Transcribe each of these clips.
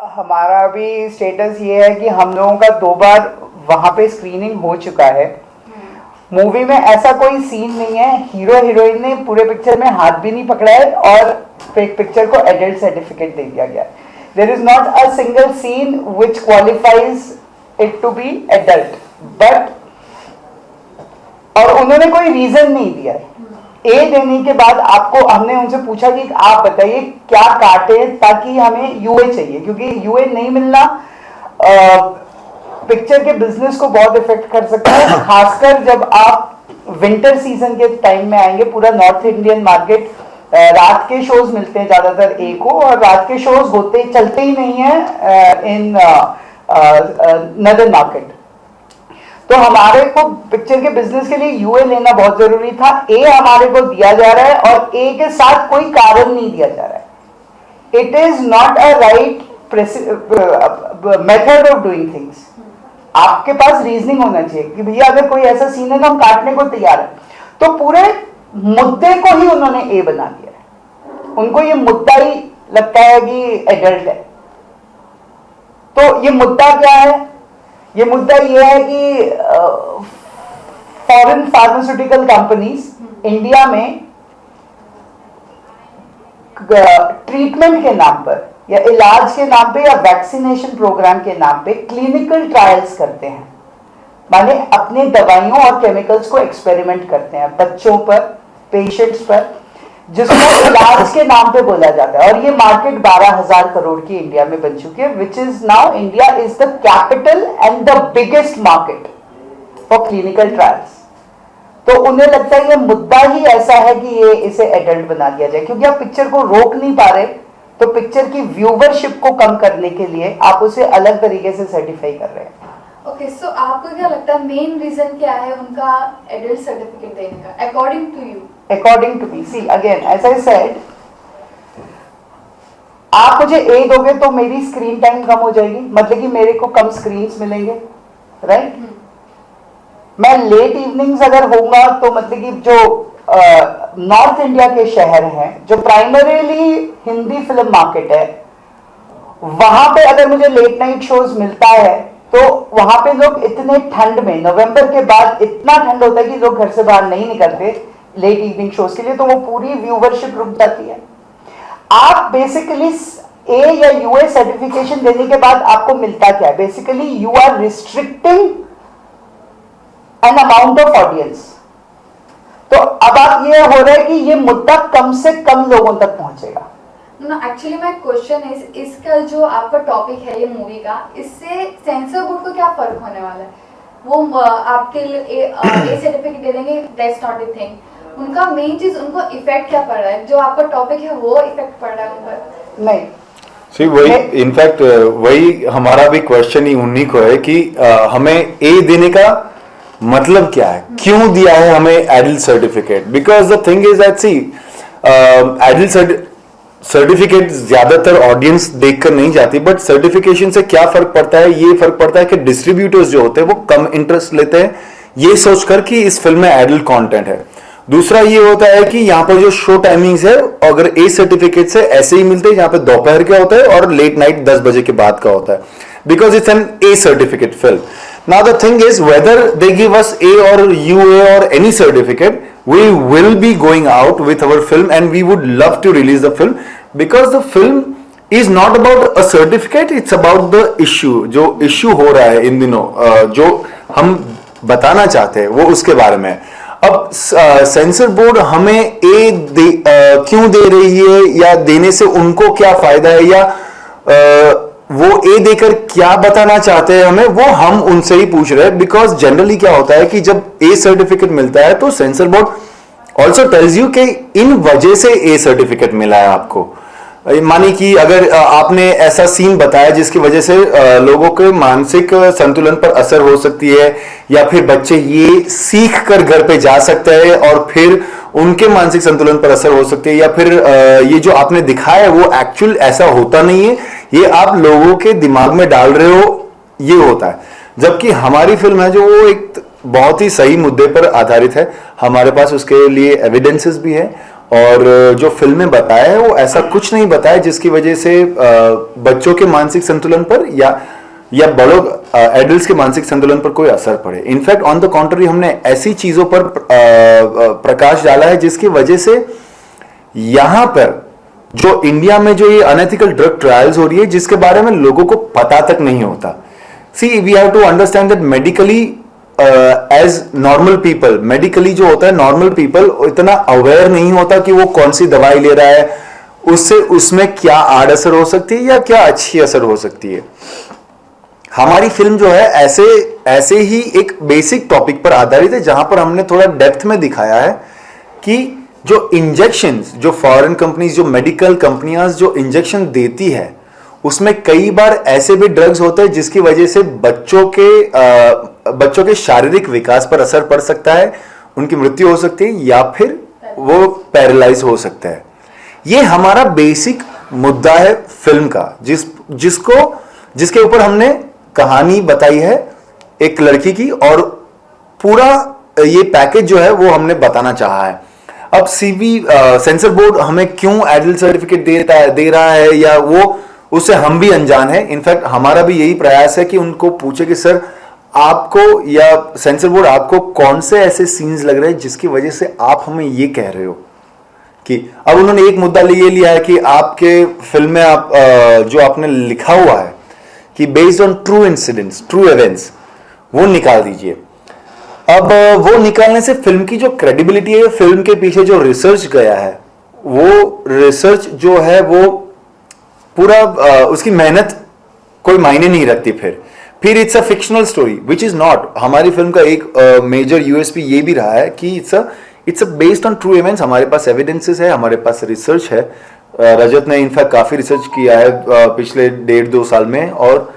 हमारा भी स्टेटस ये है कि हम लोगों का 2 बार वहाँ पे स्क्रीनिंग हो चुका है। मूवी में ऐसा कोई सीन नहीं है, हीरो हीरोइन ने पूरे पिक्चर में हाथ भी नहीं पकड़ा है और पिक्चर को एडल्ट सर्टिफिकेट दे दिया गया। There is not a single scene which qualifies it to be adult, but और उन्होंने कोई रीजन नहीं दिया है। ए देने के बाद आपको हमने उनसे पूछा कि आप बताइए क्या काटे ताकि हमें यूए चाहिए, क्योंकि यूए नहीं मिलना पिक्चर के बिजनेस को बहुत इफेक्ट कर सकता है, खासकर जब आप विंटर सीजन के टाइम में आएंगे। पूरा नॉर्थ इंडियन मार्केट रात के शोज मिलते हैं ज्यादातर ए को, और रात के शोज होते चलते ही नहीं है इन नदर्न मार्केट। तो हमारे को पिक्चर के बिजनेस के लिए यूए लेना बहुत जरूरी था। ए हमारे को दिया जा रहा है और ए के साथ कोई कारण नहीं दिया जा रहा है। It is not a right method of doing things. आपके पास रीजनिंग होना चाहिए कि भैया अगर कोई ऐसा सीन है तो हम काटने को तैयार है। तो पूरे मुद्दे को ही उन्होंने ए बना दिया है। उनको ये मुद्दा ही लगता है कि एडल्ट है। तो ये मुद्दा क्या है? ये मुद्दा ये है कि फॉरेन फार्मास्यूटिकल कंपनीज इंडिया में ट्रीटमेंट के नाम पर या इलाज के नाम पे या वैक्सीनेशन प्रोग्राम के नाम पे क्लिनिकल ट्रायल्स करते हैं, माने अपने दवाइयों और केमिकल्स को एक्सपेरिमेंट करते हैं बच्चों पर, पेशेंट्स पर, जिसको इलाज के नाम पे बोला जाता है। और ये मार्केट 12,000 करोड़ की इंडिया में बन चुकी है, which is now India is the capital and the biggest market for clinical trials. तो उन्हें लगता है ये मुद्दा ही ऐसा है कि ये इसे एडल्ट बना दिया जाए, क्योंकि आप पिक्चर को रोक नहीं पा रहे। तो पिक्चर की व्यूवरशिप को कम करने के लिए आप उसे अलग तरीके से सर्टिफाई कर रहे हैं। ओके, सो आपको क्या लगता है मेन रीजन क्या है उनका एडल्ट सर्टिफिकेट देने का, according to you? According to me, see again as I said, आप मुझे ए दोगे तो मेरी स्क्रीन टाइम कम हो जाएगी, मतलब कि मेरे को कम स्क्रीन्स मिलेंगे, राइट? मैं लेट इवनिंग्स अगर होगा तो मतलब कि जो नॉर्थ इंडिया के शहर हैं जो प्राइमरीली हिंदी फिल्म मार्केट है, वहां पे अगर मुझे लेट नाइट शोज मिलता है तो वहां पे लोग इतने ठंड में, नवंबर के बाद इतना ठंड होता है कि लोग घर से बाहर नहीं निकलते लेट इवनिंग शोज के लिए, तो वो पूरी व्यूवरशिप रुक जाती है। आप बेसिकली ए या यूए सर्टिफिकेशन देने के बाद आपको मिलता क्या है? Basically you are restricting an amount of audience. तो अब आप ये हो रहा है कि ये मुद्दा कम से कम लोगों तक पहुंचेगा। एक्चुअली माय क्वेश्चन इज, इसका जो आपका टॉपिक है ये मूवी का, इससे सेंसर बोर्ड को क्या फर्क होने वाला है? वो आपके लिए ए सर्टिफिकेट दे देंगे, दैट्स नॉट अ थिंग। उनका मेन चीज, उनको इफेक्ट क्या पड़ रहा है? जो आपका टॉपिक है वो इफेक्ट पड़ रहा है उन पर? नहीं, सी वही इनफैक्ट वही हमारा भी क्वेश्चन ही उन्हीं को है कि हमें ए देने का मतलब क्या है, क्यों दिया है हमें adult certificate? Because the thing is that see adult certificate ज्यादातर ऑडियंस देखकर नहीं जाती, बट सर्टिफिकेशन से क्या फर्क पड़ता है? ये फर्क पड़ता है कि डिस्ट्रीब्यूटर्स जो होते हैं वो कम इंटरेस्ट लेते हैं ये सोचकर कि इस फिल्म में एडल्ट कंटेंट है। दूसरा ये होता है कि यहाँ पर जो शो टाइमिंग्स है अगर ए सर्टिफिकेट से ऐसे ही मिलते हैं, यहाँ पे दोपहर का होता है और लेट नाइट 10 बजे के बाद का होता है, because it's an A certificate film. Now the thing is, whether they give us A or UA or any certificate, we will be going out with our film and we would love to release the film, because the film is not about a certificate, it's about the issue. जो issue हो रहा है इन दिनों, जो हम बताना चाहते हैं वो उसके बारे में। अब सेंसर बोर्ड हमें A क्यों दे रही है या देने से उनको क्या फायदा है, या वो ए देकर क्या बताना चाहते हैं हमें, वो हम उनसे ही पूछ रहे हैं। बिकॉज जनरली क्या होता है कि जब ए सर्टिफिकेट मिलता है तो sensor board also tells you कि इन वजह से ए सर्टिफिकेट मिला है आपको। मानी कि अगर आपने ऐसा सीन बताया जिसकी वजह से लोगों के मानसिक संतुलन पर असर हो सकती है, या फिर बच्चे ये सीख कर घर पे जा सकते हैं और फिर उनके मानसिक संतुलन पर असर हो सकती है, या फिर ये जो आपने दिखाया है वो एक्चुअल ऐसा होता नहीं है, ये आप लोगों के दिमाग में डाल रहे हो, ये होता है। जबकि हमारी फिल्म है जो वो एक बहुत ही सही मुद्दे पर आधारित है, हमारे पास उसके लिए एविडेंसेस भी है और जो फिल्म में बताया है वो ऐसा कुछ नहीं बताया जिसकी वजह से बच्चों के मानसिक संतुलन पर या बड़ों एडल्ट्स के मानसिक संतुलन पर कोई असर पड़े। इनफैक्ट ऑन द कॉन्ट्ररी हमने ऐसी चीजों पर प्रकाश डाला है जिसकी वजह से यहां पर जो इंडिया में जो ये अनएथिकल ड्रग ट्रायल्स हो रही है जिसके बारे में लोगों को पता तक नहीं होता। See we have to understand that medically as normal people, medically जो होता है नॉर्मल पीपल इतना अवेयर नहीं होता कि वो कौन सी दवाई ले रहा है, उससे उसमें क्या आड़ असर हो सकती है या क्या अच्छी असर हो सकती है। हमारी फिल्म जो है ऐसे ही एक बेसिक टॉपिक पर आधारित है जहां पर हमने थोड़ा डेप्थ में दिखाया है कि जो इंजेक्शंस, जो फॉरेन कंपनीज, जो मेडिकल कंपनियां जो इंजेक्शन देती है उसमें कई बार ऐसे भी ड्रग्स होते हैं जिसकी वजह से बच्चों के शारीरिक विकास पर असर पड़ सकता है, उनकी मृत्यु हो सकती है या फिर वो पैरालाइज हो सकता है। ये हमारा बेसिक मुद्दा है फिल्म का, जिसके ऊपर हमने कहानी बताई है एक लड़की की, और पूरा ये पैकेज जो है वो हमने बताना चाहा है। अब सेंसर बोर्ड हमें क्यों एडल्ट सर्टिफिकेट दे रहा है या वो, उससे हम भी अनजान है। इनफैक्ट हमारा भी यही प्रयास है कि उनको पूछे कि सर आपको या सेंसर बोर्ड आपको कौन से ऐसे सीन्स लग रहे हैं जिसकी वजह से आप हमें ये कह रहे हो कि, अब उन्होंने एक मुद्दा ये लिया है कि आपके फिल्म में आप जो आपने लिखा हुआ है कि based on true incidents, true events, वो निकाल दीजिए। अब वो निकालने से फिल्म की जो क्रेडिबिलिटी है, फिल्म के पीछे जो रिसर्च गया है, वो रिसर्च जो है वो पूरा उसकी मेहनत कोई मायने नहीं रखती। फिर it's a fictional story which is not. हमारी फिल्म का एक मेजर यूएसपी ये भी रहा है कि it's based on true events. हमारे पास एविडेंसेस है, हमारे पास रिसर्च है। रजत ने इनफैक्ट काफी रिसर्च किया है पिछले 1.5-2 साल में। और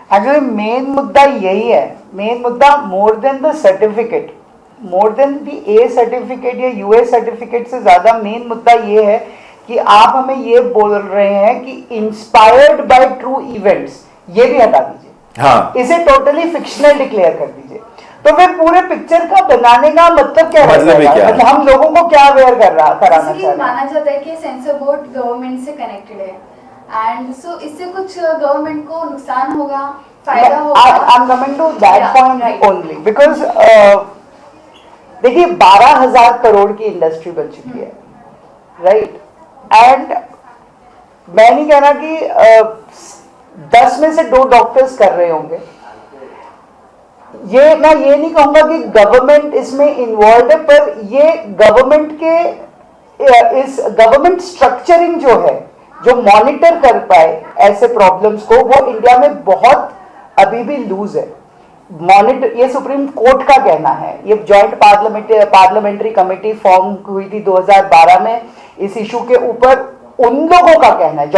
एक्चुअली मेन मुद्दा यही है, मेन मुद्दा more than the certificate, more than the A certificate या यूए सर्टिफिकेट से ज्यादा मेन मुद्दा ये है कि आप हमें ये बोल रहे हैं कि इंस्पायर्ड बाय ट्रू इवेंट्स, ये भी हटा दीजिए। हाँ, इसे टोटली फिक्शनल डिक्लेयर कर दीजिए। तो फिर पूरे पिक्चर का बनाने का मतलब क्या मतलब मतलब हम लोगों को क्या अवेयर कराना चाह रहे हैं? माना जाता है कि सेंसर बोर्ड गवर्नमेंट से कनेक्टेड है, एंड सो इससे कुछ गवर्नमेंट को नुकसान होगा, फायदा होगा? I'm coming to that point only because देखिए 12,000 करोड़ की इंडस्ट्री बन चुकी है, राइट? एंड मैं नहीं कह रहा कि 10 में से 2 डॉक्टर्स कर रहे होंगे। मैं ये नहीं कहूंगा कि गवर्नमेंट इसमें इन्वॉल्व है, पर ये गवर्नमेंट के इस गवर्नमेंट स्ट्रक्चरिंग जो है, जो मॉनिटर कर पाए ऐसे प्रॉब्लम्स को, वो इंडिया में बहुत अभी भी लूज है। मॉनिटर, ये सुप्रीम कोर्ट का कहना है। ये जॉइंट पार्लियामेंट्री कमेटी फॉर्म हुई थी 2012 में इस इशू के ऊपर। उन लोगों का कहना है,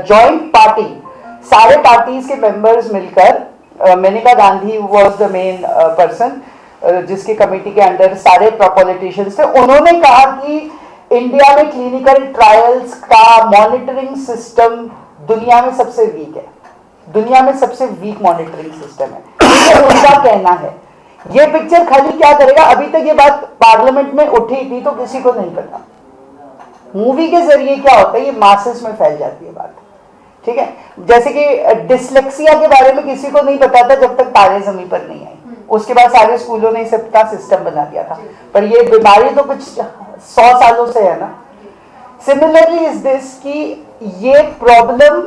जॉइंट पार्टी, सारे पार्टीज के मेंबर्स मिलकर, Maneka Gandhi was the main person जिसकी कमेटी के अंडर सारे पॉलिटिशियंस थे। उन्होंने कहा कि इंडिया में क्लिनिकल ट्रायल्स का मॉनिटरिंग सिस्टम दुनिया में सबसे वीक है, दुनिया में सबसे वीक मॉनिटरिंग सिस्टम है, तो उनका कहना है। ये पिक्चर खाली क्या करेगा, अभी तक ये बात पार्लियामेंट में उठी थी तो किसी को नहीं पता। मूवी के जरिए क्या होता है, ये मासेस में फैल जाती है बात, ठीक है? जैसे कि डिसलेक्सिया के बारे में किसी को नहीं पता था जब तक तारे जमीन पर नहीं आई, उसके बाद सारे स्कूलों ने सबका सिस्टम बना दिया था, पर ये बीमारी तो कुछ 100 सालों से है ना। सिमिलरली इज दिस कि ये प्रॉब्लम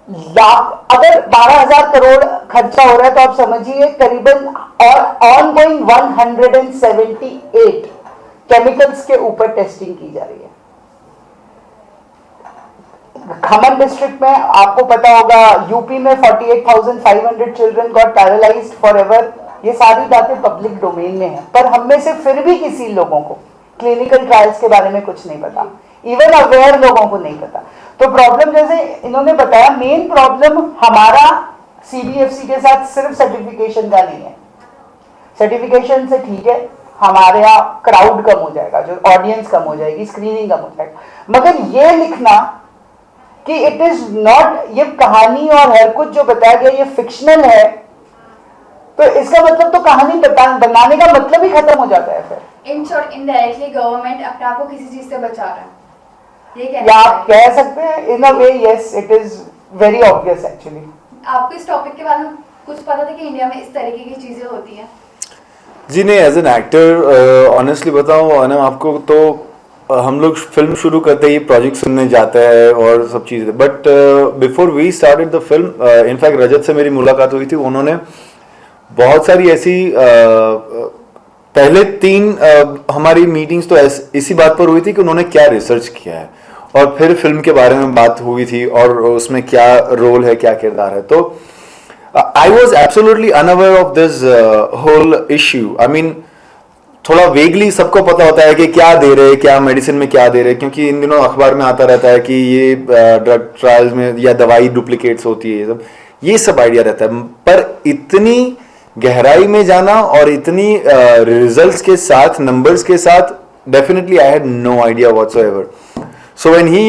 अगर 12,000 करोड़ खर्चा हो रहा है तो आप समझिए करीबन और ऑनगोइंग 178 केमिकल्स के ऊपर टेस्टिंग की जा रही है। खमन डिस्ट्रिक्ट में आपको पता होगा, यूपी में 48,500 चिल्ड्रन गॉट पैरालाइज्ड फॉरएवर। ये सारी बातें पब्लिक डोमेन में है, पर हम में से फिर भी किसी लोगों को क्लिनिकल ट्रायल्स के बारे में कुछ नहीं पता, इवन अवेयर लोगों को नहीं पता। तो प्रॉब्लम, जैसे इन्होंने बताया, मेन प्रॉब्लम हमारा सीबीएफसी के साथ सिर्फ सर्टिफिकेशन का नहीं है। सर्टिफिकेशन से ठीक है, हमारे यहाँ क्राउड कम हो जाएगा, जो ऑडियंस कम हो जाएगी, स्क्रीनिंग कम हो जाएगा, मगर ये लिखना कि इट इज नॉट, ये कहानी और हर कुछ जो बताया गया ये फिक्शनल है, तो इसका मतलब तो कहानी बनाने का मतलब ही खत्म हो जाता है फिर। इन शॉर्ट इनडायरेक्टली गवर्नमेंट अपने आप को किसी चीज से बचा रहा है, ये या कहना आप कह सकते हैं in a way, yes it is very obvious actually. आपको इस टॉपिक के बारे में कुछ पता था कि इंडिया में इस तरीके की चीजें होती हैं? जी नहीं, एज एन एक्टर ऑनेस्टली बताऊँ अनम आपको, तो हम लोग फिल्म शुरू करते ही प्रोजेक्ट सुनने जाते हैं और सब चीज़ें, but before we started the film, in fact Rajat से मेरी मुलाकात हुई थी। उन्होंने बहुत सारी ऐसी पहले 3 हमारी मीटिंग्स तो इसी बात पर हुई थी कि उन्होंने क्या रिसर्च किया है, और फिर फिल्म के बारे में बात हुई थी और उसमें क्या रोल है, क्या किरदार है। तो I was absolutely unaware of this whole issue. I mean थोड़ा वेगली सबको पता होता है कि क्या दे रहे, क्या मेडिसिन में क्या दे रहे, क्योंकि इन दिनों अखबार में आता रहता है कि ये ड्रग ट्रायल्स में या दवाई डुप्लीकेट्स होती है, ये सब आइडिया रहता है। पर इतनी गहराई में जाना और इतनी रिजल्ट्स के साथ, नंबर्स के साथ, definitely I had no idea whatsoever. So when he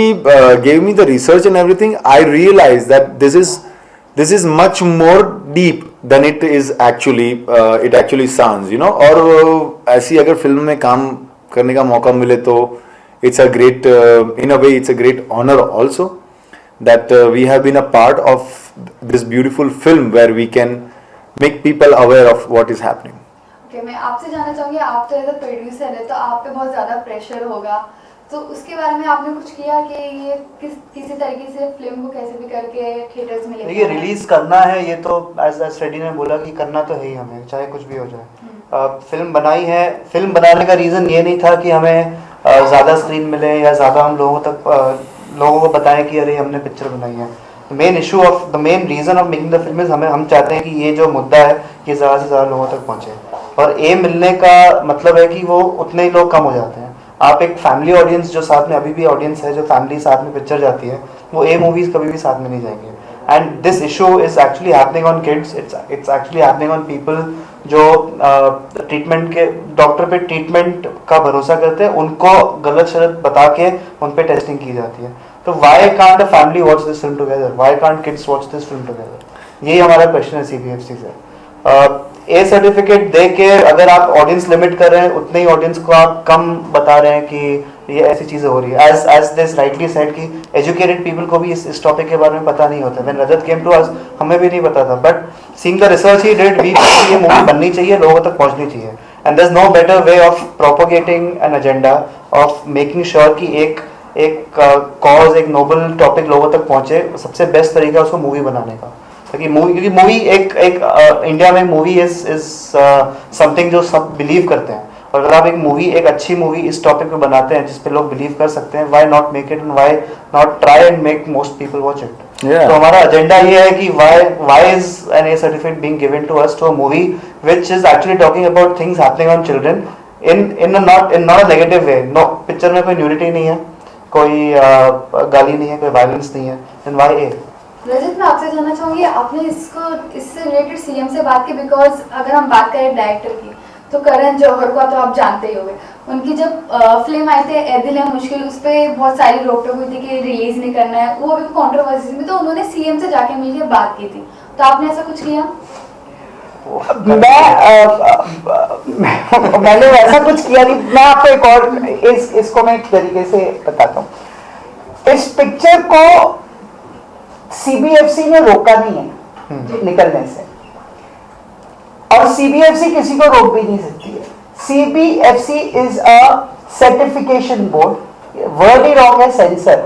gave me the research and everything, I realized that this is much more deep than it is actually it actually sounds, you know। और ऐसी अगर film में काम करने का मौका मिले तो it's a great in a way it's a great honor also that we have been a part of this beautiful film where we can make people aware of what is happening। Okay, मैं आपसे जानना चाहूंगी, आप तो as a producer है तो आप पे बहुत ज्यादा प्रेशर होगा, तो उसके बारे में आपने कुछ किया कि ये किसी तरीके से फिल्म को कैसे भी करके थिएटर्स में लेके देखिए रिलीज करना है, ये तो एज रेडी ने बोला कि करना तो है ही हमें, चाहे कुछ भी हो जाए। फिल्म बनाई है, फिल्म बनाने का रीज़न ये नहीं था कि हमें ज़्यादा स्क्रीन मिले या ज़्यादा हम लोगों को बताएं कि अरे हमने पिक्चर बनाई है। The main reason of making the film is हम चाहते हैं कि ये जो मुद्दा है ये ज़्यादा से ज़्यादा लोगों तक पहुँचे, और ए मिलने का मतलब है कि वो उतने ही लोग कम हो जाते हैं। आप एक फैमिली ऑडियंस जो साथ में अभी भी ऑडियंस है जो फैमिली साथ में पिक्चर जाती है, वो ए मूवीज कभी भी साथ में नहीं जाएंगे। And this issue is actually happening on kids, it's actually happening on people जो ट्रीटमेंट के डॉक्टर पे ट्रीटमेंट का भरोसा करते हैं, उनको गलत शरत बता के उन पे टेस्टिंग की जाती है। तो why can't a family watch this film together, why can't kids watch this film together, यही हमारा क्वेश्चन है सीबीएफसी से। ए सर्टिफिकेट दे के अगर आप ऑडियंस लिमिट कर रहे हैं, उतने ही ऑडियंस को आप कम बता रहे हैं कि ये ऐसी चीज़ें हो रही है। एज दिस राइटली सेड कि एजुकेटेड पीपल को भी इस टॉपिक के बारे में पता नहीं होता। व्हेन रजत केम टू अस, हमें भी नहीं पता था, but seeing the research he did, we ये मूवी बननी चाहिए, लोगों तक पहुंचनी चाहिए। And there is no better way of propagating an agenda, of making sure कि एक कॉज, एक नोबल टॉपिक लोगों तक पहुंचे। सबसे बेस्ट तरीका है उसको मूवी बनाने का, क्योंकि मूवी एक इंडिया में मूवी इज समथिंग जो सब बिलीव करते हैं, और अगर आप एक अच्छी मूवी इस टॉपिक पे बनाते हैं जिस पे लोग बिलीव कर सकते हैं, why not make it and why not try and make most people watch it. तो हमारा एजेंडा ये है कि why is an A certificate being given to us to a movie which is actually talking about things happening on children in not a negative way. No, picture में कोई nudity नहीं है, कोई गाली नहीं है, कोई वायलेंस नहीं है, देन व्हाई ए। रजत, मैं आपसे जानना चाहूंगी, आपने इससे रिलेटेड सीएम से बात की, बिकॉज अगर हम बात करें डायरेक्टर की तो करण जौहर को तो आप जानते ही होंगे। उनकी जब फिल्म आई थी ए दिल है मुश्किल, उस पर बहुत सारी रोक टोक हुई थी कि रिलीज नहीं करना है, वो अभी कंट्रोवर्सी में, तो उन्होंने सीएम से जाके मिलकर बात की थी, तो आपने ऐसा कुछ किया? मैंने ऐसा कुछ किया नहीं। मैं आपको एक और इसको मैं एक तरीके से बताता हूँ। इस पिक्चर को सीबीएफसी ने रोका नहीं है निकलने से, और सीबीएफसी किसी को रोक भी नहीं सकती है। CBFC is a certification board, word he wrong है, सेंसर।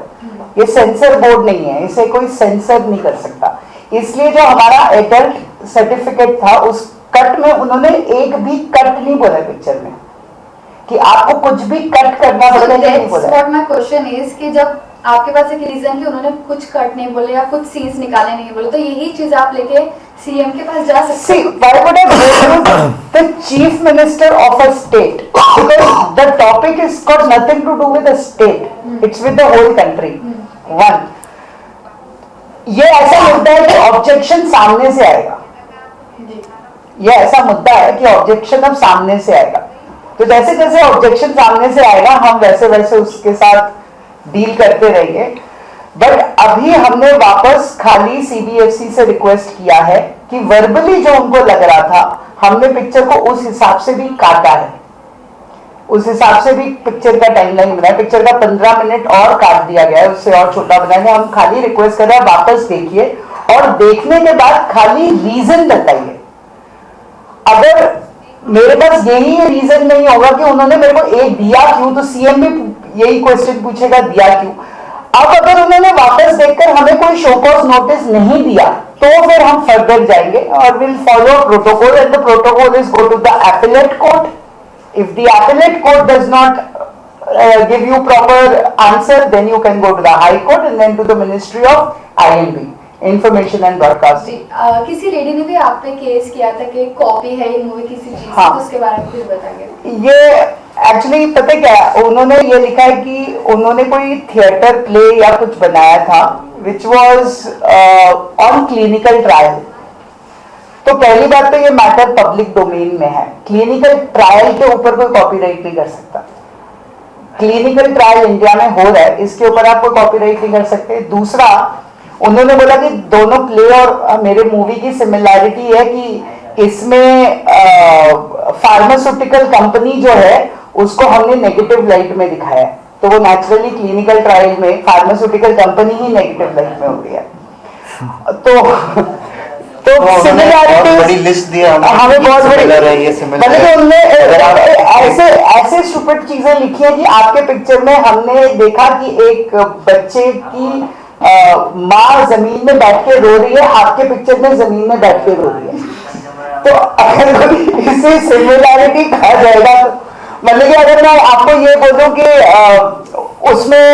ये सेंसर बोर्ड नहीं है, इसे कोई सेंसर नहीं कर सकता। इसलिए जो हमारा एडल्ट सर्टिफिकेट था, उस कट में उन्होंने एक भी कट नहीं बोला पिक्चर में कि आपको कुछ भी कट करना पड़ेगा, नहीं बोला। व्हाट माय क्वेश्चन इज कि जब आपके पास एक रीजन कि उन्होंने कुछ कट नहीं बोले या कुछ सीन्स निकाले नहीं बोले, तो यही चीज आप लेके सीएम के पास जा सकते हैं। See, why would I go to the chief minister of a state? Because the topic has got nothing to do with the state. It's with the whole country. One, ये ऐसा मुद्दा है कि ऑब्जेक्शन सामने से आएगा। ये ऐसा मुद्दा है कि ऑब्जेक्शन अब सामने से आएगा, तो जैसे जैसे ऑब्जेक्शन सामने से आएगा हम वैसे वैसे उसके साथ डील करते रहेंगे। बट अभी हमने वापस खाली सीबीएफसी से रिक्वेस्ट किया है कि वर्बली जो उनको लग रहा था हमने पिक्चर को उस हिसाब से भी काटा है, उस हिसाब से भी पिक्चर का टाइमलाइन बनाया, पिक्चर का 15 मिनट और काट दिया गया है, उससे और छोटा बनाया। हम खाली रिक्वेस्ट कर रहे हैं वापस देखिए और देखने के बाद खाली रीजन बताइए। अगर मेरे पास यही रीजन नहीं होगा कि उन्होंने मेरे को एक दिया क्यों, तो सीएम भी यही क्वेश्चन पूछेगा दिया क्यों। अब अगर उन्होंने वापस देखकर हमें कोई शो कॉज नोटिस नहीं दिया तो फिर हम फर्दर जाएंगे और will follow protocol and the protocol is go to the appellate court. If the appellate court does not give you proper answer, then you can go to the High Court and then to the Ministry of INB, Information and Broadcasting. किसी lady ने भी आप पे case किया था कि copy है ये मूवी किसी चीज हाँ। तो उसके बारे में कुछ बताइए। ये एक्चुअली पता क्या है, उन्होंने ये लिखा है कि उन्होंने कोई थिएटर प्ले या कुछ बनाया था which was on clinical trial. तो पहली बात तो ये मैटर पब्लिक डोमेन में है, क्लिनिकल ट्रायल के ऊपर कोई कॉपीराइट नहीं कर सकता। क्लिनिकल ट्रायल इंडिया में हो रहा है, इसके ऊपर आप कोई कॉपीराइट नहीं कर सकते। दूसरा, उन्होंने बोला कि दोनों प्ले और मेरे मूवी की सिमिलैरिटी है कि इसमें फार्मास्यूटिकल कंपनी जो है उसको हमने नेगेटिव लाइट में दिखाया है, तो वो नेचुरली क्लिनिकल ट्रायल में फार्मास्यूटिकल कंपनी ही नेगेटिव लाइट में होती है। तो सिमिलैरिटी बड़ी लिस्ट दिया हमें बहुत बड़ी है ये मतलब उनने ऐसे स्टूपिड चीजें लिखी है कि आपके पिक्चर में हमने देखा कि एक बच्चे की माँ जमीन में बैठ के रो रही है, आपके पिक्चर में जमीन में बैठ के रो रही है। तो अगर इसे सिमिलैरिटी कहा जाएगा तो मतलब कि अगर मैं आपको ये बोलूं कि उसमें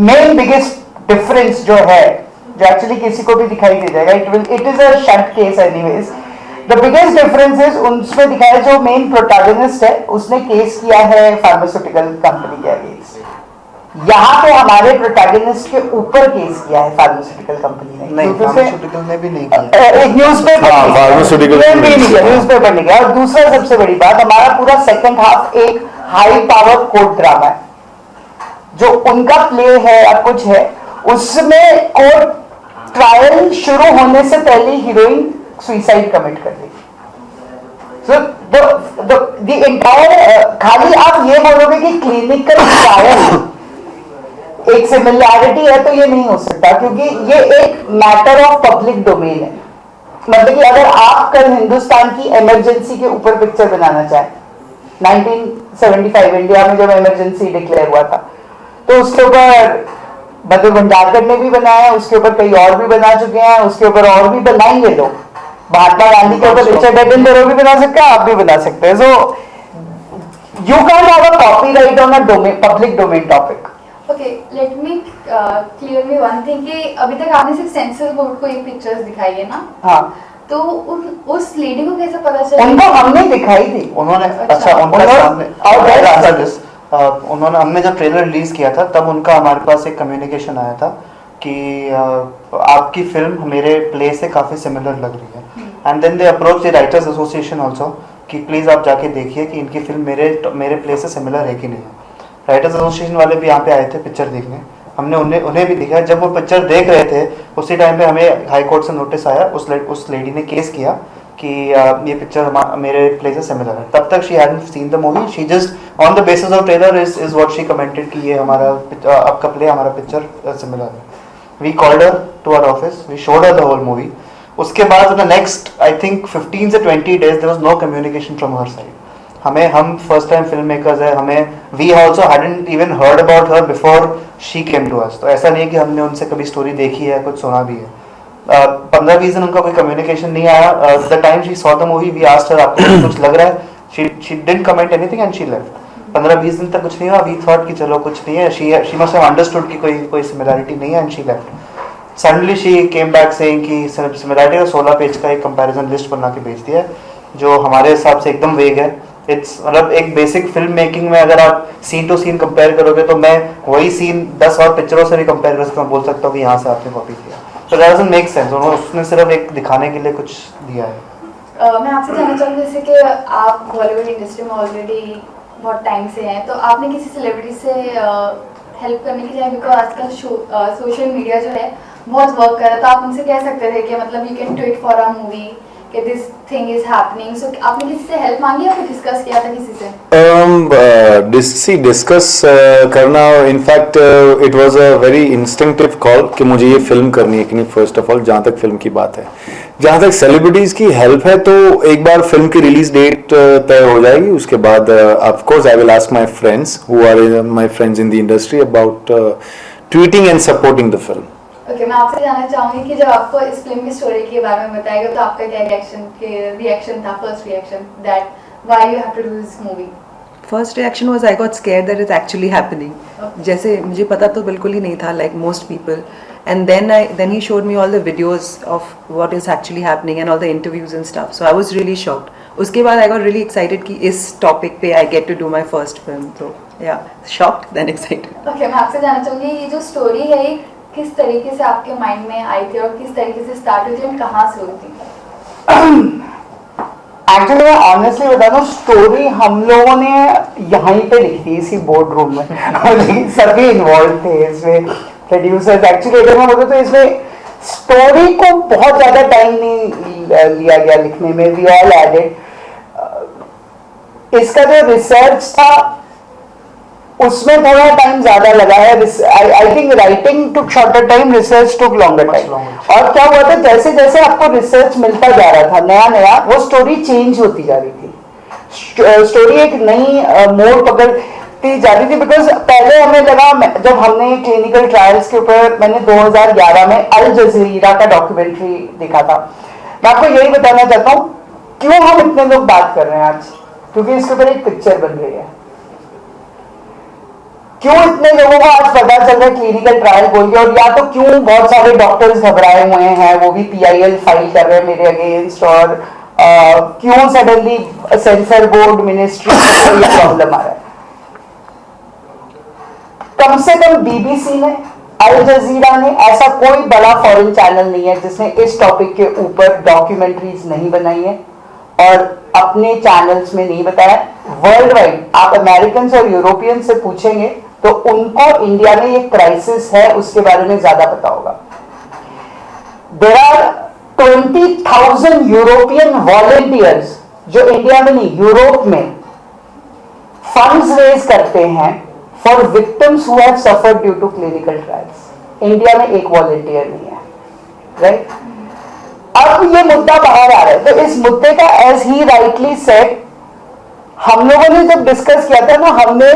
मेन बिगेस्ट डिफरेंस जो है जो एक्चुअली किसी को भी दिखाई दे जाएगा, it is a shunt case anyways. The biggest difference is उसमें दिखाया जो मेन प्रोटैगनिस्ट है उसने केस किया है फार्मास्यूटिकल कंपनी के अगेंस्ट। यहाँ पे हमारे प्रोटैगनिस्ट के ऊपर केस किया है फार्मास्यूटिकल कंपनी ने। नहीं, फार्मास्यूटिकल ने भी नहीं किया। एक न्यूज़पेपर ने किया। और दूसरा सबसे बड़ी बात, हमारा पूरा सेकंड हाफ एक हाई पावर कोर्ट ड्रामा है। जो उनका प्ले है या कुछ है उसमें कोर्ट ट्रायल शुरू होने से पहले हीरोइन सुसाइड कमिट कर दी। सो द एंटायर खाली आप ये बोलोगे कि क्लिनिकल ट्रायल एक सिमिलैरिटी है तो ये नहीं हो सकता, क्योंकि ये एक मैटर ऑफ पब्लिक डोमेन है। मतलब कि अगर आप कल हिंदुस्तान की इमरजेंसी के ऊपर पिक्चर बनाना चाहें, 1975 इंडिया में जब इमरजेंसी डिक्लेयर हुआ था, तो उसके ऊपर बद्र भंडारकर ने भी बनाया, उसके ऊपर कई और भी बना चुके हैं, उसके ऊपर और भी बनाएंगे लोग। महात्मा गांधी के ऊपर रिचर्ड एटनबरो भी बना सकते हैं, आप भी बना सकते हैं। So you can have a copyright on a domain, public domain topic. Okay, let me clear me one thing कि अभी तक आपने सिर्फ सेंसर बोर्ड को ये पिक्चर्स दिखाई है ना? हाँ। तो उस लेडी को कैसे पता चला? उनको हमने दिखाई थी। उन्होंने अच्छा उनका सामने उन्होंने हमने जब ट्रेलर रिलीज किया था तब उनका हमारे पास एक कम्युनिकेशन आया था कि आपकी फिल्म मेरे प्ले से काफ़ी सिमिलर लग रही है। And then they approach the writers association also कि प्लीज़ आप जाके देखिए कि इनकी फिल्म मेरे प्ले से सिमिलर है कि नहीं है। राइटर्स एसोसिएशन वाले भी यहाँ पे आए थे पिक्चर देखने, हमने उन्हें भी दिखाया। जब वो पिक्चर देख रहे थे उसी टाइम पे हमें हाई कोर्ट से नोटिस आया, उस लेडी ने केस किया कि ये पिक्चर मेरे प्ले से सिमिलर है। तब तक she hadn't seen the movie, she just on the basis of trailer is what she commented कि ये हमारा आपका प्ले हमारा पिक्चर सिमिलर है। We called her to our office, we showed her the whole movie. उसके बाद the next I think 15 से 20 days there was no communication from her side. हम फर्स्ट टाइम फिल्म मेकर्स है, हमें we also hadn't even heard about her before she came to us. तो ऐसा नहीं है कि हमने उनसे कभी स्टोरी देखी है, कुछ सुना भी है। 15-20 दिन उनका कोई कम्युनिकेशन नहीं आया। The time she saw the movie we asked her आपको कुछ लग रहा है, she didn't comment anything and she left. 15-20 दिन तक कुछ नहीं हुआ, वी थॉट कि चलो कुछ नहीं है, शी मस्ट हैव अंडरस्टूड कि कोई सिमिलरिटी नहीं है and she left. Suddenly she came back saying कि सिमिलरिटी का 16 पेज का एक कंपैरिजन लिस्ट बना के भेज दिया है जो हमारे हिसाब से एकदम वेग है। इट्स मतलब एक बेसिक फिल्म मेकिंग में अगर आप सीन टू सीन कंपेयर करोगे तो मैं वही सीन 10 और पिक्चरों से भी कंपेयर कर सकता हूँ, बोल सकता हूँ कि यहाँ से आपने कॉपी किया। तो दैट डजंट मेक सेंस। उसने सिर्फ एक दिखाने के लिए कुछ दिया है। मैं आपसे जानना चाहूँगी जैसे कि आप बॉलीवुड इंडस्ट्री में ऑलरेडी बहुत टाइम से हैं, तो आपने किसी सेलिब्रिटी से हेल्प करने की जाए, बिकॉज आजकल सोशल मीडिया जो है बहुत वर्क कर रहा है, तो आप उनसे कह सकते थे कि मतलब you can tweet for a movie कि दिस थिंग इज हैपनिंग, सो आपने किसी से हेल्प मांगी या फिर डिस्कस किया था किसी से? डिस्कस करना, in fact it was a very instinctive call कि मुझे ये फिल्म करनी है कि नहीं। फर्स्ट ऑफ ऑल, जहाँ तक फिल्म की बात है, जहाँ तक सेलिब्रिटीज की हेल्प है, तो एक बार फिल्म की रिलीज डेट तय हो जाएगी, उसके बाद of course I will ask my friends who are my friends in the industry about tweeting and supporting the film. Okay, मैं आपसे जानना चाहूंगी कि जब आपको इस फिल्म की स्टोरी के बारे में बताया गया तो आपका क्या रिएक्शन था, first reaction that why you have to do this movie? First reaction was I got scared that it's actually happening. जैसे मुझे पता तो बिल्कुल ही नहीं था, like most people. And then he showed me all the videos of what is actually happening and all the interviews and stuff. So I was really shocked. उसके बाद I got really excited कि इस topic पे I get to do my first film. So yeah, shocked then excited. Okay, मैं आपसे जानना चाहूँगी ये जो स्टोरी है ये किस तरीके से आपके माइंड में आई थी और किस तरीके से स्टार्ट हुई थी और कहाँ से हुई थी? एक्चुअली मैं ऑनेस्टली बता दूं, स्टोरी हम लोगों ने यहीं पे लिखी थी इसी बोर्ड रूम में. लेकिन सभी इन्वॉल्व थे इसमें, प्रोड्यूसर्स. एक्चुअली अगर मैं बोलूं तो इसमें स्टोरी को बहुत ज्यादा टाइम नहीं लिया गया लिखने में. We all added. इसका जो रिसर्च था उसमें थोड़ा टाइम ज्यादा लगा है. I think writing took shorter time, research took longer time. और क्या हुआ था, जैसे जैसे आपको रिसर्च मिलता जा रहा था नया नया, वो स्टोरी चेंज होती जा रही थी. स्टोरी एक नई मोड़ पकड़ती जा रही थी. बिकॉज पहले हमें लगा, जब हमने क्लिनिकल ट्रायल्स के ऊपर, मैंने 2011 में अल जजीरा का डॉक्यूमेंट्री देखा था. मैं आपको यही बताना चाहता हूँ क्यों हम इतने लोग बात कर रहे हैं आज, क्योंकि इसके ऊपर एक पिक्चर बन रही है. क्यों इतने लोगों को आज पता चल रहा है क्लिनिकल ट्रायल बोल के, और या तो क्यों बहुत सारे डॉक्टर्स घबराए हुए हैं, वो भी PIL फाइल कर रहे हैं मेरे अगेंस्ट, और क्यों सडनली सेंसर बोर्ड, मिनिस्ट्री ये प्रॉब्लम आ रहा है. कम से कम BBC ने, अल जजीरा ने, ऐसा कोई बड़ा फॉरेन चैनल नहीं है जिसने इस टॉपिक के ऊपर डॉक्यूमेंट्रीज नहीं बनाई है और अपने चैनल्स में नहीं बताया. वर्ल्ड वाइड आप अमेरिकन और यूरोपियन से पूछेंगे तो उनको इंडिया में ये क्राइसिस है उसके बारे में ज्यादा पता होगा. देयर आर 20,000 यूरोपियन वॉलंटियर्स जो इंडिया में नहीं, यूरोप में फंड्स रेज करते हैं for victims who have suffered due to clinical trials. India में एक वॉलंटियर नहीं है. राइट? अब ये मुद्दा बाहर आ रहा है, तो इस मुद्दे का, एज ही राइटली सेड, हम लोगों ने जब डिस्कस किया था ना, हमने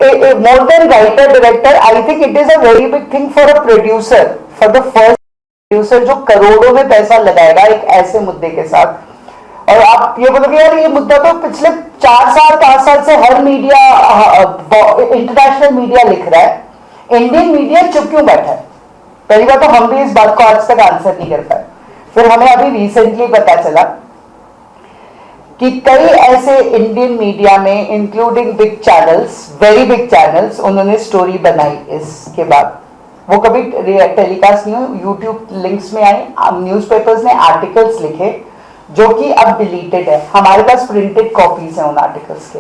more than writer director, I think it is a very big thing for a producer, for the first producer जो करोड़ों में पैसा लगाएगा एक ऐसे मुद्दे के साथ. और आप ये बोलोगे यार ये मुद्दा तो पिछले 4 साल से हर मीडिया, इंटरनेशनल मीडिया लिख रहा है, इंडियन मीडिया चुप क्यों बैठा है? पहली बात तो हम भी इस बात को आज तक आंसर नहीं कर पाए. फिर हमें अभी रिसेंटली पता चला कि कई ऐसे इंडियन मीडिया में, including big channels, very big channels, उन्होंने स्टोरी बनाई इसके बाद. वो कभी टेलीकास्ट नहीं हुई, यूट्यूब लिंक्स में आए. न्यूज़पेपर्स ने आर्टिकल्स लिखे जो कि अब डिलीटेड है. हमारे पास प्रिंटेड कॉपीज हैं उन आर्टिकल्स के.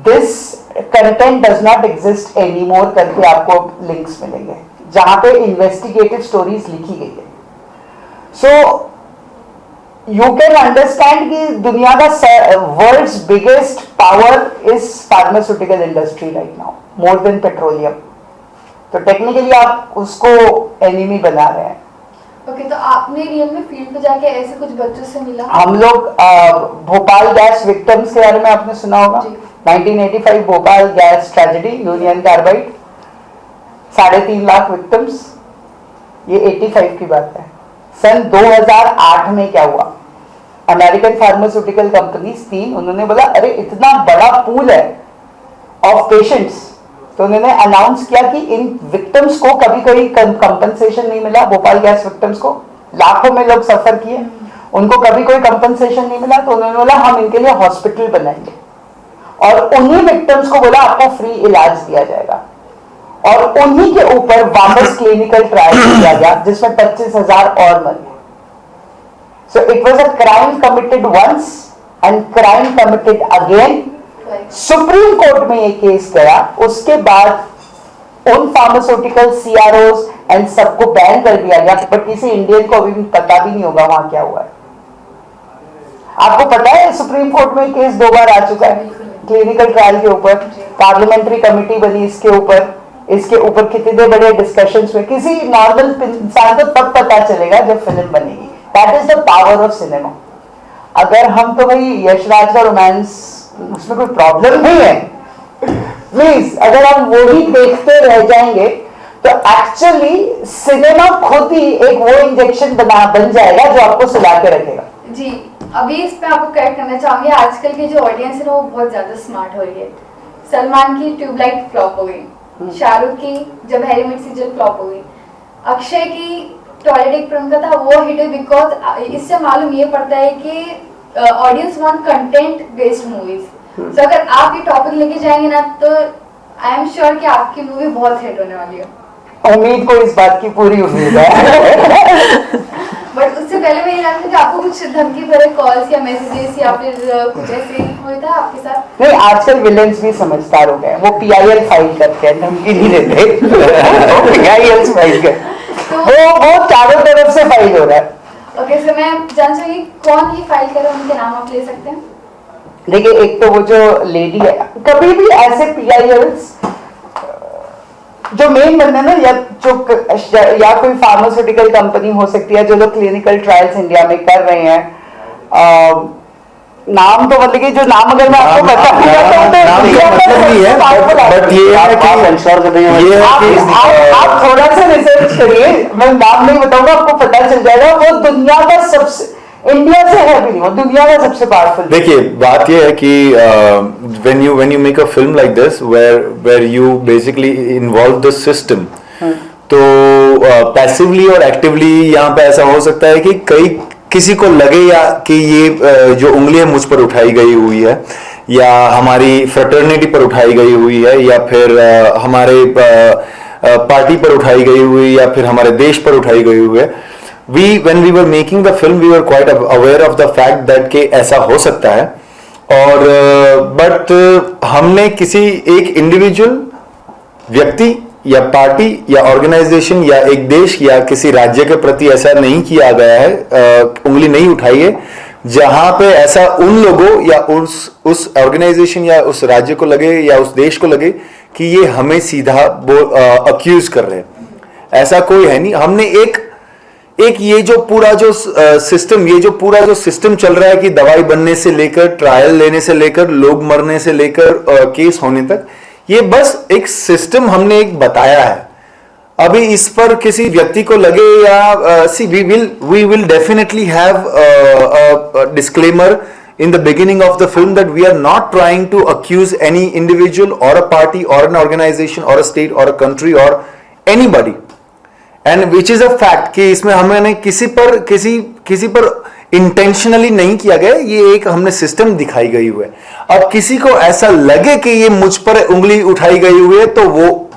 This content does not exist any more करके आपको लिंक्स मिलेंगे जहां पे इन्वेस्टिगेटिव स्टोरीज लिखी गई है. सो यू कैन अंडरस्टैंड कि दुनिया का world's biggest power is pharmaceutical industry right now, more than petroleum. तो टेक्निकली आप उसको एनिमी बना रहे हैं. ओके, तो आपने रियल में फील्ड पे जाके ऐसे कुछ बच्चों से मिला? हम लोग भोपाल गैस विक्टिम्स के बारे में आपने सुना होगा. 1985 Bhopal gas tragedy, union carbide, 3.5 lakh victims. ये 85 की बात है. सन 2008 में क्या हुआ, अमेरिकन फार्मास्यूटिकल कंपनीज 3, उन्होंने बोला अरे इतना बड़ा पूल है ऑफ पेशेंट्स, तो उन्होंने अनाउंस किया कि इन विक्टिम्स को कभी कोई कंपनसेशन नहीं मिला. भोपाल गैस विक्टिम्स को लाखों में लोग सफर किए, उनको कभी कोई कंपनसेशन नहीं मिला. तो उन्होंने बोला हम इनके लिए हॉस्पिटल बनाएंगे और उन्हीं विक्टिम्स को बोला आपको फ्री इलाज दिया जाएगा. और उन्हीं के ऊपर वापस क्लिनिकल ट्रायल किया गया जिसमें 25,000 और मरे. So it was a crime committed once and crime committed again. Supreme court में ये केस गया. उसके बाद उन फार्मास्यूटिकल CROs एंड सबको बैन कर दिया गया, बट किसी इंडियन को अभी भी पता भी नहीं होगा वहां क्या हुआ है। आपको पता है सुप्रीम कोर्ट में केस 2 बार आ चुका है क्लिनिकल ट्रायल के ऊपर, पार्लियामेंट्री कमेटी बनी इसके ऊपर कितने बड़े डिस्कशंस हुए। किसी नॉर्मल इंसान को तब पता चलेगा जब फिल्म बनेगी। That is the power of cinema. अगर हम तो भाई यशराज का रोमांस उसमें कोई प्रॉब्लम नहीं है, प्लीज अगर हम वो ही देखते रह जाएंगे तो एक्चुअली सिनेमा खुद ही एक वो इंजेक्शन बन जाएगा जो आपको सुला के रखेगा। जी, अभी इस पे आपको करेक्ट करना चाहूंगी, आजकल की जो ऑडियंस है ना वो बहुत ज्यादा स्मार्ट हो रही है। सलमान की ट्यूबलाइट फ्लॉप हो गई, शाहरुख की जब हैरी मेट सीजन फ्लॉप हो गई, अक्षय की टॉयलेट एक फिल्म का था वो हिट है, बिकॉज इससे मालूम ये पड़ता है कि audience want content based movies. तो अगर आप ये टॉपिक लेके जाएंगे ना तो आई एम श्योर कि आपकी मूवी बहुत हिट होने वाली है। उम्मीद को इस बात की पूरी उम्मीद है। बट उससे पहले मैं ये जानती हूँ कि आपको कुछ धमकी भरे कॉल्स या मैसेजेस या फिर कुछ ऐसे हुआ था आपके साथ? नहीं, आजकल विलेंस भी समझदार हो गए, वो PIL फाइल करते हैं, धमकी नहीं देते। वो PIL फाइल कर, वो चारों तरफ से फाइल हो रहा है। ओके, सो मैं जान चाहिए कौन ये फाइल करे, उनके नाम आप ले सकते हैं? देखिए, एक तो वो जो लेडी है, कभी भी ऐसे PILs जो मेन बंदे ना या कोई फार्मास्यूटिकल कंपनी हो सकती है जो लोग क्लिनिकल ट्रायल्स इंडिया में कर रहे हैं, नाम तो मतलब कि जो नाम अगर मैं आपको बता बट ये है कि आप थोड़ा सा रिसर्च करिए, मैं नाम नहीं बताऊंगा, आपको पता चल जाएगा। वो दुनिया का सबसे, इंडिया से है भी नहीं, वो दुनिया का सबसे पावरफुल। देखिए, बात ये है कि when you make a film like this where you basically involve the system, तो पैसिवली और एक्टिवली यहाँ पे ऐसा हो सकता है कि किसी को लगे या कि ये जो उंगलियां मुझ पर उठाई गई हुई है या हमारी फ्रेटर्निटी पर उठाई गई हुई है या फिर हमारे पार्टी पर उठाई गई हुई या फिर हमारे देश पर उठाई गई हुई है, when we were making the film we were quite aware of the fact that कि ऐसा हो सकता है। और बट हमने किसी एक इंडिविजुअल व्यक्ति या पार्टी या ऑर्गेनाइजेशन या एक देश या किसी राज्य के प्रति ऐसा नहीं किया गया है, उंगली नहीं उठाई है जहां पे ऐसा उन लोगों या उस ऑर्गेनाइजेशन या उस राज्य को लगे या उस देश को लगे कि ये हमें सीधा अक्यूज कर रहे हैं। ऐसा कोई है नहीं। हमने एक ये जो पूरा जो सिस्टम चल रहा है कि दवाई बनने से लेकर ट्रायल लेने से लेकर लोग मरने से लेकर केस होने तक, ये बस एक सिस्टम हमने एक बताया है। अभी इस पर किसी व्यक्ति को लगे या we will definitely have disclaimer in the beginning of the film that we are not trying to accuse any individual or a party or an organization or a state or a country or anybody, and which is a fact कि इसमें हमने किसी पर intentionally नहीं किया गया, ये एक हमने सिस्टम दिखाई गई हुई है। अब किसी को ऐसा लगे कि ये मुझ पर उंगली उठाई गई हुई है तो वो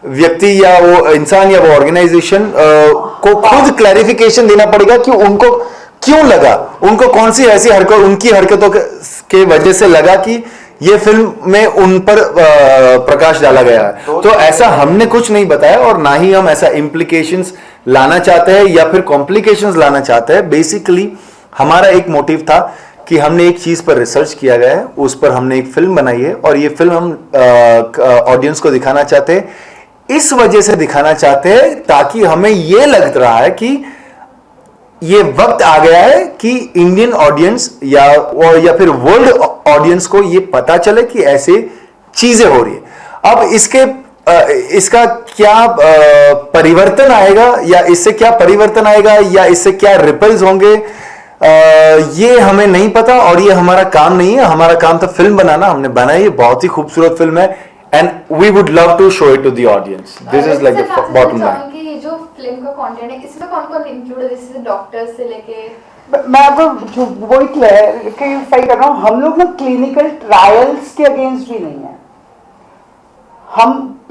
व्यक्ति या वो इंसान या वो ऑर्गेनाइजेशन को खुद क्लैरिफिकेशन देना पड़ेगा कि उनको क्यों लगा, उनको कौन सी ऐसी उनकी हरकतों के वजह से लगा कि ये फिल्म में उन पर प्रकाश डाला गया है। तो ऐसा हमने कुछ नहीं बताया और ना ही हम ऐसा इम्प्लीकेशंस लाना चाहते हैं या फिर कॉम्प्लिकेशंस लाना चाहते हैं। बेसिकली हमारा एक मोटिव था कि हमने एक चीज पर रिसर्च किया गया है, उस पर हमने एक फिल्म बनाई है और ये फिल्म हम ऑडियंस को दिखाना चाहते हैं। इस वजह से दिखाना चाहते हैं ताकि हमें ये लग रहा है कि ये वक्त आ गया है कि इंडियन ऑडियंस या फिर वर्ल्ड ऑडियंस को ये पता चले कि ऐसे चीजें हो रही है। अब इसका क्या परिवर्तन आएगा या इससे क्या परिवर्तन आएगा या इससे क्या रिपल्स होंगे, ये हमें नहीं पता और ये हमारा काम नहीं है। हमारा काम था फिल्म बनाना, हमने बनाई है, बहुत ही खूबसूरत फिल्म है and we would love to show it to the audience. This is like the bottom line. जो फिल्म का कंटेंट है इसमें कौन-कौन इंक्लूड है, जैसे डॉक्टर से लेके मैं आपको वही क्लैरिफाई कर रहा हूँ, हम लोग ना क्लिनिकल ट्रायल्स के अगेंस्ट भी नहीं है।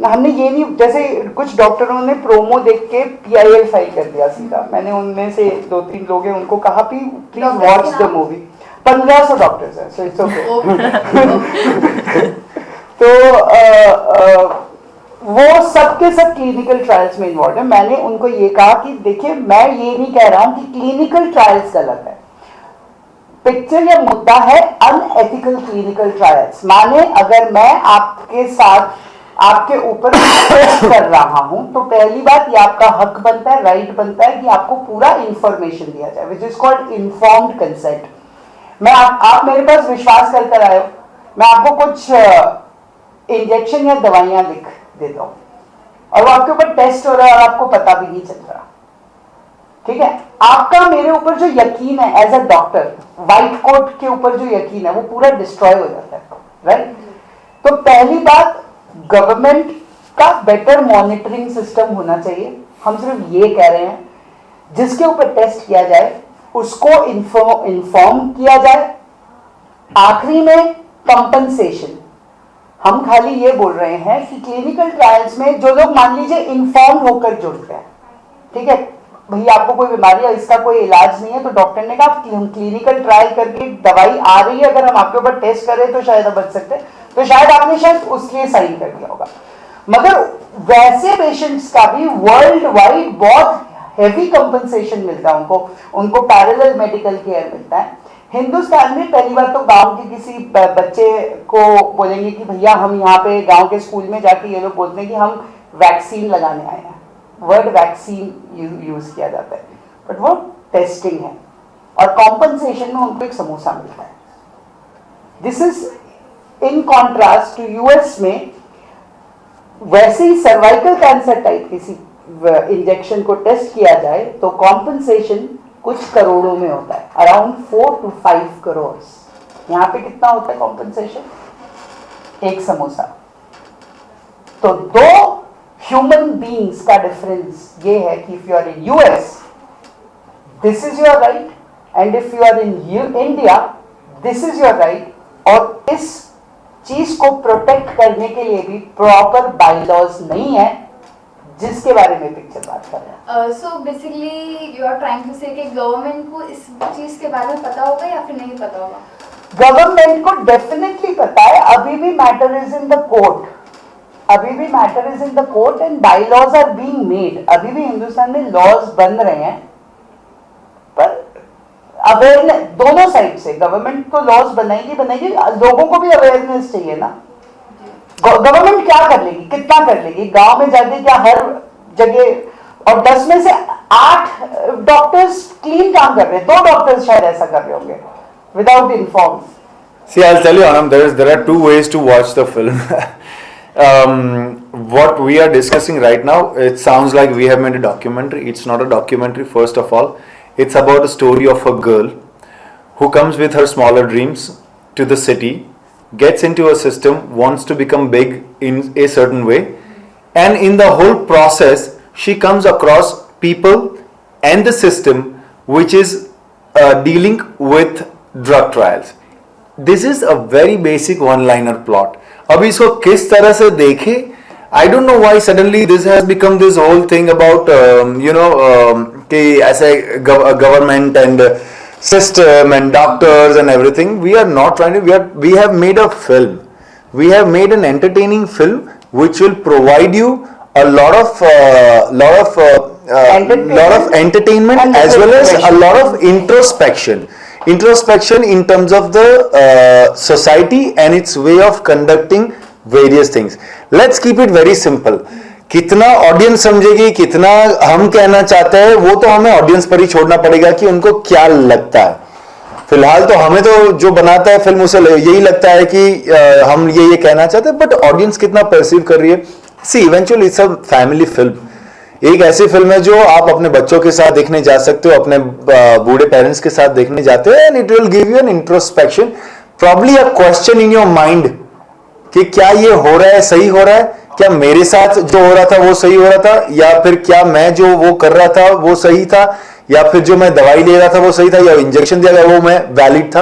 हमने ये नहीं, जैसे कुछ डॉक्टरों ने प्रोमो देख के PIL फाइल कर दिया सीधा। मैंने उनमें से 2-3 लोग हैं, उनको कहा please watch the movie. 1500 doctors हैं, सो इट्स ओके। तो वो सबके सब क्लिनिकल ट्रायल्स में इन्वॉल्व है। मैंने उनको ये कहा कि देखिए, मैं ये नहीं कह रहा हूं कि क्लिनिकल ट्रायल्स गलत है, पिक्चर या मुद्दा है अनएथिकल क्लिनिकल ट्रायल्स। माने अगर मैं आपके साथ आपके ऊपर टेस्ट कर रहा हूं तो पहली बात ये आपका हक बनता है, राइट बनता है कि आपको पूरा इंफॉर्मेशन दिया जाए, which is called informed consent. मैं आप मेरे पास विश्वास कर आए हो, मैं आपको कुछ इंजेक्शन या दवाइयां लिख देता हूं और वो आपके ऊपर टेस्ट हो रहा है और आपको पता भी नहीं चल रहा, ठीक है। आपका मेरे ऊपर जो यकीन है as a doctor, white coat के ऊपर जो यकीन है वो पूरा डिस्ट्रॉय हो जाता है, राइट। तो पहली बात, गवर्नमेंट का बेटर मॉनिटरिंग सिस्टम होना चाहिए। हम सिर्फ ये कह रहे हैं जिसके ऊपर टेस्ट किया जाए उसको इन्फॉर्म किया जाए। आखिरी में कंपनसेशन, हम खाली ये बोल रहे हैं कि क्लिनिकल ट्रायल्स में जो लोग मान लीजिए इन्फॉर्म होकर जुड़ते हैं, ठीक है, भैया आपको कोई बीमारी है, इसका कोई इलाज नहीं है, तो डॉक्टर ने कहा क्लिनिकल ट्रायल करके दवाई आ रही है, अगर हम आपके ऊपर टेस्ट करें तो शायद आप बच सकते हैं, तो शायद आपने शायद उसके लिए साइन कर दिया होगा। मगर वैसे पेशेंट्स का भी वर्ल्ड वाइड बहुत हेवी कंपनसेशन मिलता है उनको पैरेलल मेडिकल केयर मिलता है। हिंदुस्तान में पहली बार तो गांव के किसी बच्चे को बोलेंगे कि भैया हम यहाँ पे गांव के स्कूल में जाके ये लोग बोलते हैं कि हम वैक्सीन लगाने आए हैं, वर्ड वैक्सीन यूज किया जाता है, बट वो टेस्टिंग है और कॉम्पनसेशन में उनको एक समोसा मिलता है। This is in contrast to US में वैसे ही सर्वाइकल कैंसर टाइप किसी इंजेक्शन को टेस्ट किया जाए तो कॉम्पनसेशन कुछ करोड़ों में होता है, अराउंड 4 to 5 करोड़। यहाँ पे कितना होता है कॉम्पनसेशन? एक समोसा। तो दो ह्यूमन बीइंग्स का डिफरेंस ये है कि if you are in US this is your right and if you are in India this is your right, और इस चीज को प्रोटेक्ट करने के लिए भी प्रॉपर बायलॉज नहीं है जिसके बारे में पिक्चर बात कर रहे हैं। So basically you are trying to say कि गवर्नमेंट को इस चीज के बारे में पता होगा या फिर नहीं पता होगा? गवर्नमेंट को डेफिनेटली पता है, अभी भी matter is in the court, अभी भी matter is in the court and bylaws are being made. अभी भी हिंदुस्तान में लॉज बन रहे हैं, पर अवेयरनेस दोनों साइड से, गवर्नमेंट तो लॉज बनाएगी, लोगों को भी अवेयरनेस चाहिए ना। गवर्नमेंट क्या कर लेगी, कितना कर लेगी? गांव में जाके क्या हर जगह, और 10 में से 8 डॉक्टर्स क्लीन काम कर रहे हैं, 2 डॉक्टर्स शायद ऐसा कर रहे होंगे without inform. See, I'll tell you, Anam, there are 2 ways to watch the film. What we are discussing right now, it sounds like we have made a documentary. It's not a documentary, first of all. It's about a story of a girl who comes with her smaller dreams to the city, gets into a system, wants to become big in a certain way, and in the whole process she comes across people and the system which is dealing with drug trials. This is a very basic one-liner plot. अब इसको किस तरह से देखे, I don't know why suddenly this has become this whole thing about कि ऐसे government and system and doctors and everything. We are not trying to. We have made a film. We have made an entertaining film which will provide you a lot of entertainment and as well as a lot of introspection in terms of the society and its way of conducting various things. Let's keep it very simple. कितना audience समझेगी, कितना हम कहना चाहते हैं, वो तो हमें audience पर ही छोड़ना पड़ेगा कि उनको क्या लगता है। फिलहाल तो हमें तो जो बनाता है फिल्म उसे यही लगता है कि हम ये कहना चाहते हैं, बट ऑडियंस कितना परसीव कर रही है। See eventually it's a family film. एक ऐसी फिल्म है जो आप अपने बच्चों के साथ देखने जा सकते हो, अपने बूढ़े पेरेंट्स के साथ देखने जाते हो, and it will give you an introspection, probably a question in your mind कि क्या ये हो रहा है, सही हो रहा है, क्या मेरे साथ जो हो रहा था वो सही हो रहा था, या फिर क्या मैं जो वो कर रहा था वो सही था, या फिर जो मैं दवाई ले रहा था वो सही था, या इंजेक्शन दिया गया वो मैं वैलिड था।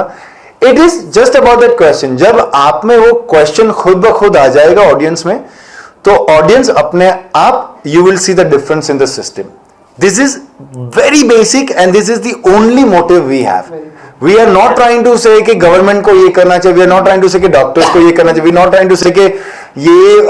It is just about that question. जब आप में वो क्वेश्चन खुद ब खुद आ जाएगा ऑडियंस में, तो ऑडियंस अपने आप, you will see the difference in the system. This is very basic and this is the only motive we have. We are not trying to say कि गवर्नमेंट को ये करना चाहिए, we are not trying to say कि doctors को ये करना चाहिए, we are not trying to say कि ये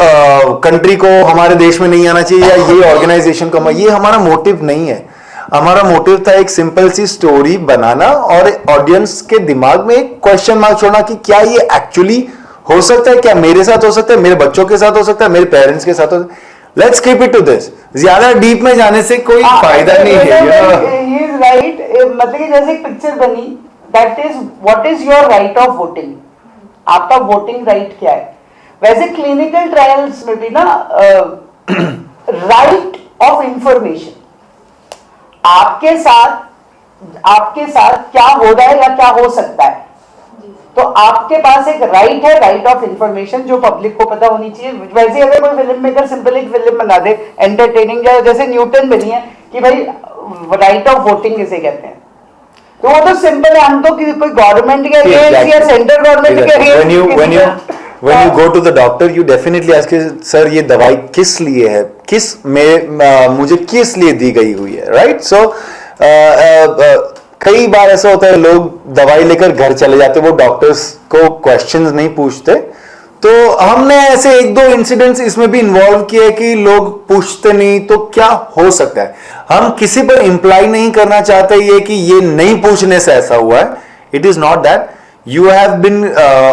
कंट्री को हमारे देश में नहीं आना चाहिए या ये ऑर्गेनाइजेशन को, ये हमारा मोटिव नहीं है। हमारा मोटिव था एक सिंपल सी स्टोरी बनाना और ऑडियंस के दिमाग में एक क्वेश्चन मार्क छोड़ना कि क्या ये एक्चुअली हो सकता है, क्या मेरे साथ हो सकता है, मेरे बच्चों के साथ हो सकता है, मेरे पेरेंट्स के साथ हो सकता है। Let's keep it to this. ज्यादा डीप में जाने से कोई फायदा नहीं है। ही इज राइट, मतलब कि जैसे एक पिक्चर बनी, that is what is your right of voting, आपका वोटिंग राइट क्या है। वैसे क्लिनिकल ट्रायल्स में भी ना राइट ऑफ इंफॉर्मेशन, आपके साथ क्या हो रहा है या क्या हो सकता है, तो आपके पास एक राइट है, राइट ऑफ इंफॉर्मेशन, जो पब्लिक को पता होनी चाहिए। वैसे अगर कोई फिल्म मेकर सिंपल एक फिल्म बना दे एंटरटेनिंग, जैसे न्यूटन बनी है कि भाई राइट ऑफ वोटिंग किसे कहते हैं, तो वो तो सिंपल है। हम तो कोई गवर्नमेंट के अगेंस्ट या सेंट्रल गवर्नमेंट के against. When you go to the doctor, you definitely ask, sir ये दवाई किस लिए है, मुझे किस लिए दी गई हुई है, राइट। सो कई बार ऐसा होता है लोग दवाई लेकर घर चले जाते, वो डॉक्टर्स को क्वेश्चंस नहीं पूछते। तो हमने ऐसे एक दो इंसिडेंट्स इसमें भी इन्वॉल्व किए कि लोग पूछते नहीं, तो क्या हो सकता है। हम किसी पर इंप्लाई नहीं करना चाहते ये कि ये नहीं पूछने से ऐसा हुआ है। It is not that. You have been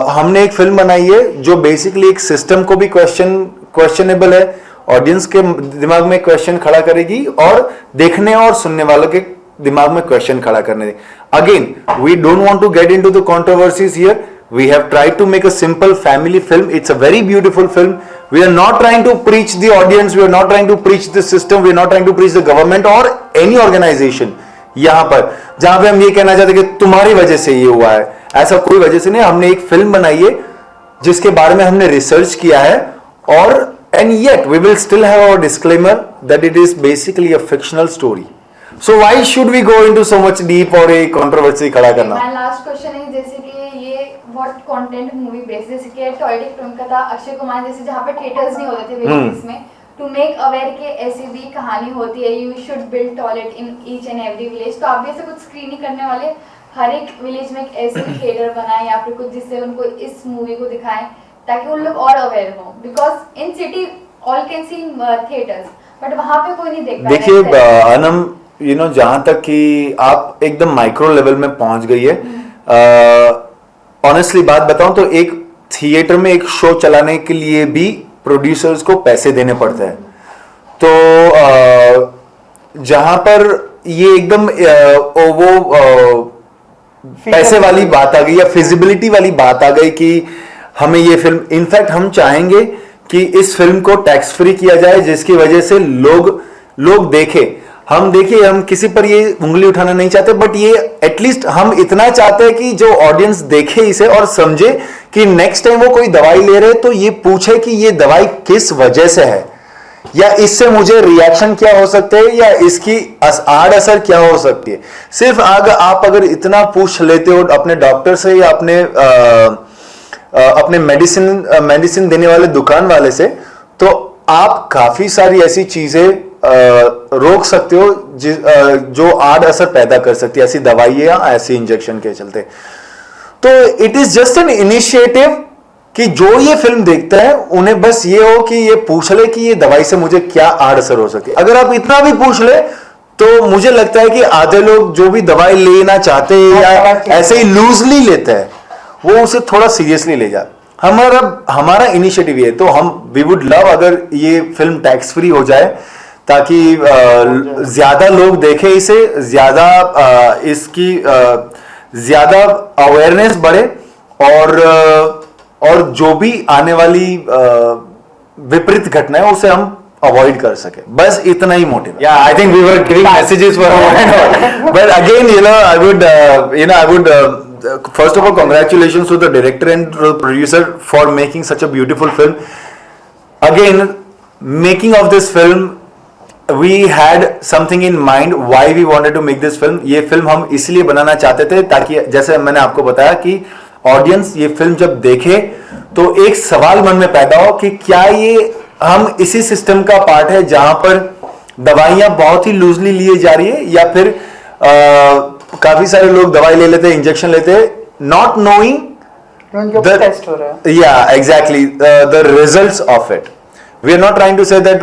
हमने एक फिल्म बनाई है जो बेसिकली एक सिस्टम को भी क्वेश्चनेबल है, ऑडियंस के दिमाग में क्वेश्चन खड़ा करेगी और देखने और सुनने वालों के दिमाग में क्वेश्चन खड़ा करने दे। Again we don't want to get into the controversies here. We have tried to make a simple family film. It's a very beautiful film. We are not trying to preach the audience. We are not trying to preach the system. We are not trying to preach the government or any organization. यहाँ पर जहां पे हम ये कहना चाहते कि तुम्हारी वजह से ये हुआ है, ऐसा कोई वजह से नहीं। हमने एक फिल्म बनाई है जिसके बारे में हमने रिसर्च किया है और and yet we will still have our disclaimer that it is basically a fictional story. So why should we go into so much deep और एक controversy खड़ा करना? My last question है जैसे कि ये what content movie based, जैसे कि टॉयलेट फिल्म का था अक्षय कुमार जैसे, जहाँ पे थिएटर्स नहीं होते थे विलेजेस में, टू मेक अवेयर के ऐसी भी कहानी होती है, you should build toilet in each and every village. तो आप भी ऐसे कुछ स्क्रीनिंग करने वाले हर एक विलेज में एक ऐसे थिएटर बनाए या फिर कुछ जिससे उनको इस मूवी को दिखाएं ताकि उन लोग और अवेयर हो, because in city all can see theatres but वहाँ पे कोई नहीं देख रहा है। देखिए अनम, यू नो, जहां तक कि आप एकदम माइक्रो लेवल में पहुंच गई है। ऑनेस्टली बात बताऊं तो एक थिएटर में एक शो चलाने के लिए भी प्रोड्यूसर्स को पैसे देने पड़ते हैं। तो जहां पर ये एकदम पैसे वाली बात आ गई या फिजिबिलिटी वाली बात आ गई कि हमें ये फिल्म, इनफैक्ट हम चाहेंगे कि इस फिल्म को टैक्स फ्री किया जाए जिसकी वजह से लोग देखें। हम देखिए, हम किसी पर ये उंगली उठाना नहीं चाहते, बट ये एटलीस्ट हम इतना चाहते हैं कि जो ऑडियंस देखे इसे और समझे कि नेक्स्ट टाइम वो कोई दवाई ले रहे तो ये पूछे कि ये दवाई किस वजह से है, या इससे मुझे रिएक्शन क्या हो सकते हैं, या इसकी आड़ असर क्या हो सकती है। सिर्फ आप अगर इतना पूछ लेते हो अपने डॉक्टर से या अपने मेडिसिन देने वाले दुकान वाले से, तो आप काफी सारी ऐसी चीजें रोक सकते हो जो आड़ असर पैदा कर सकती है, ऐसी दवाई या ऐसी इंजेक्शन के चलते। तो it is just an initiative कि जो ये फिल्म देखते हैं उन्हें बस ये हो कि ये पूछ ले कि ये दवाई से मुझे क्या आड़ असर हो सकती है। अगर आप इतना भी पूछ ले तो मुझे लगता है कि आधे लोग जो भी दवाई लेना चाहते हैं या ऐसे ही लूजली लेते हैं, वो उसे थोड़ा सीरियसली ले जाते। हमारा इनिशिएटिव ये, तो वी वुड लव अगर ये फिल्म टैक्स फ्री हो जाए ताकि ज्यादा लोग देखें इसे, इसकी ज्यादा अवेयरनेस बढ़े और जो भी आने वाली विपरीत घटना है उसे हम अवॉइड कर सके। बस इतना ही मोटिव। या I think we were giving messages for but again I would first of all congratulations to the director and producer for making such a beautiful film. Again, making of this film, we had something in mind why we wanted to make this film. ये film हम इसलिए बनाना चाहते थे ताकि, जैसे मैंने आपको बताया, कि ऑडियंस ये फिल्म जब देखे तो एक सवाल मन में पैदा हो कि क्या ये हम इसी सिस्टम का पार्ट है जहां पर दवाइयां बहुत ही लूजली ली जा रही है, या फिर काफी सारे लोग दवाई ले लेते, इंजेक्शन लेते, नॉट नोइंग उनके ऊपर टेस्ट हो रहा है। Yeah, exactly. The results of it. We are not trying to say that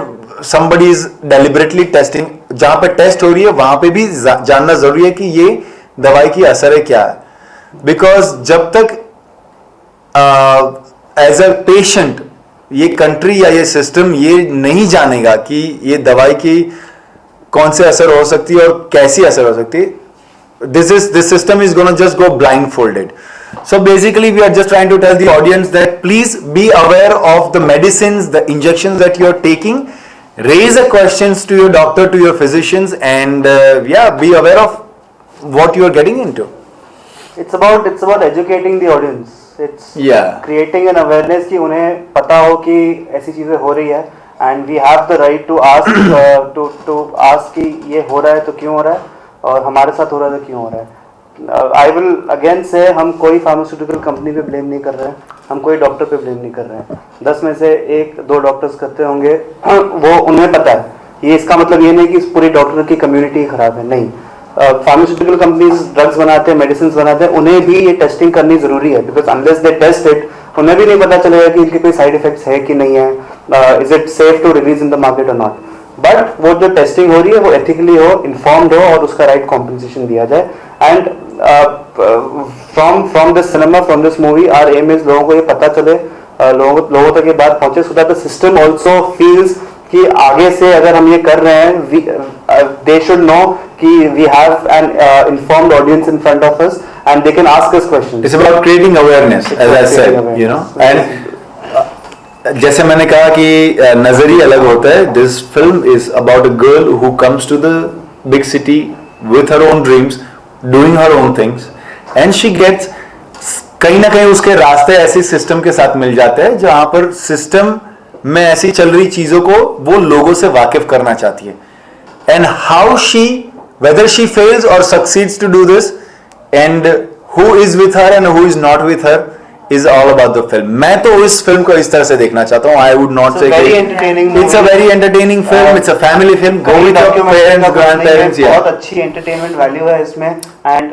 somebody is deliberately testing. जहां पे टेस्ट हो रही है वहां पे भी जानना जरूरी है कि ये दवाई की असर है क्या है, बिकॉज जब तक एज अ पेशेंट ये कंट्री या ये सिस्टम ये नहीं जानेगा कि ये दवाई की कौन से असर हो सकती है और कैसी असर हो सकती है, this system is going to just go blindfolded. So basically we are just trying to tell the audience that please be aware of the medicines, the injections that you are taking. Raise a questions to your doctor, to your physicians, and be aware of what you are getting into. It's about educating the audience. It's Yeah. creating an awareness कि उन्हें पता हो कि ऐसी चीजें हो रही है, and we have the right to ask to ask कि ये हो रहा है तो क्यों हो रहा है, और हमारे साथ हो रहा है तो क्यों हो रहा है. आई विल अगेन से हम कोई फार्मास्यूटिकल कंपनी पे ब्लेम नहीं कर रहे हैं, हम कोई डॉक्टर पे ब्लेम नहीं कर रहे हैं. 10 में से 1-2 डॉक्टर्स करते होंगे, वो उन्हें पता है. ये इसका मतलब ये नहीं कि इस पूरी डॉक्टर की कम्युनिटी खराब है, नहीं. फार्मास्यूटिकल कंपनीज ड्रग्स बनाते हैं, मेडिसिन बनाते हैं, उन्हें भी ये टेस्टिंग करनी जरूरी है, because unless they test it उन्हें भी नहीं पता चलेगा कि इनके कोई साइड इफेक्ट्स है कि नहीं है, is it safe to release in the market और नॉट. बट वो जो टेस्टिंग हो रही है वो एथिकली हो, इन्फॉर्म्ड हो, और उसका राइट कॉम्पनसेशन दिया जाए. And from this cinema, from this movie, our aim is लोगों को ये पता चले, लोगों तक ये बात पहुंचे, so that the system also feels कि आगे से अगर हम ये कर रहे हैं, दे शुड नो कि we have an informed audience in front of us and they can ask us questions. It's about creating awareness, as I said, you know. And जैसे मैंने कहा कि नजरिया अलग होता है. This film is about a girl who comes to the big city with her own dreams, doing her own things, and she gets, कहीं ना कहीं उसके रास्ते ऐसे सिस्टम के साथ मिल जाते हैं जहां पर सिस्टम में ऐसी चल रही चीजों को वो लोगों से वाकिफ करना चाहती है. And how she, whether she fails और succeeds to do this, and who is with her and who is not with her, is all about the film. मैं तो इस फिल्म को इस तरह से देखना चाहता हूँ. I would not say very entertaining movie. It's a very entertaining film. It's a family film. Go with your parents, grandparents. Yeah. बहुत अच्छी एंटरटेनमेंट वैल्यू है इसमें, एंड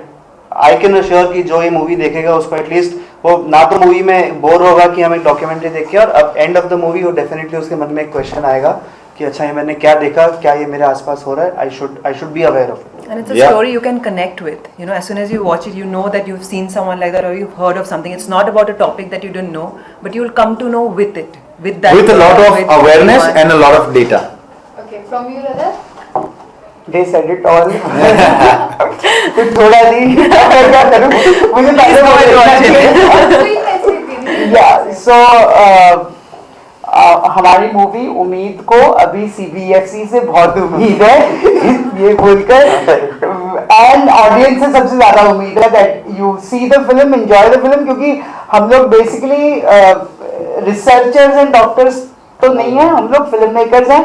आई कैन अश्योर कि जो ये मूवी देखेगा उसको एटलीस्ट वो ना तो मूवी में बोर होगा कि हम एक डॉक्यूमेंट्री देखे, और अब एंड ऑफ द मूवी वो डेफिनेटली उसके मन में एक क्वेश्चन आएगा कि अच्छा ये मैंने क्या देखा, क्या ये मेरे आसपास हो रहा है, I should be aware of it. And it's a story you can connect with. You know, as soon as you watch it, you know that you've seen someone like that or you've heard of something. It's not about a topic that you didn't know, but you'll come to know with it, with that. With a lot of awareness and a lot of data. Okay, from you, Radha? They said it all. कुछ थोड़ा दी क्या करूं, मुझे पहले कोई message नहीं. Yeah, so हमारी movie उम्मीद को अभी CBFC से बहुत उम्मीद है ये बोलकर, एंड ऑडियंस से सबसे ज्यादा उम्मीद है that you see the film, enjoy the film, क्योंकि हम लोग बेसिकली रिसर्चर्स एंड डॉक्टर्स तो नहीं है, हम लोग फिल्म मेकर्स हैं,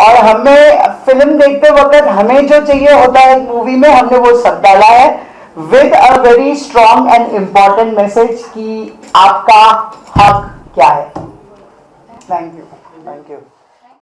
और हमें फिल्म देखते वक्त हमें जो चाहिए होता है मूवी में, हमने वो सब डाला है with a very strong and important message कि आपका हक क्या है. Thank you. Thank you.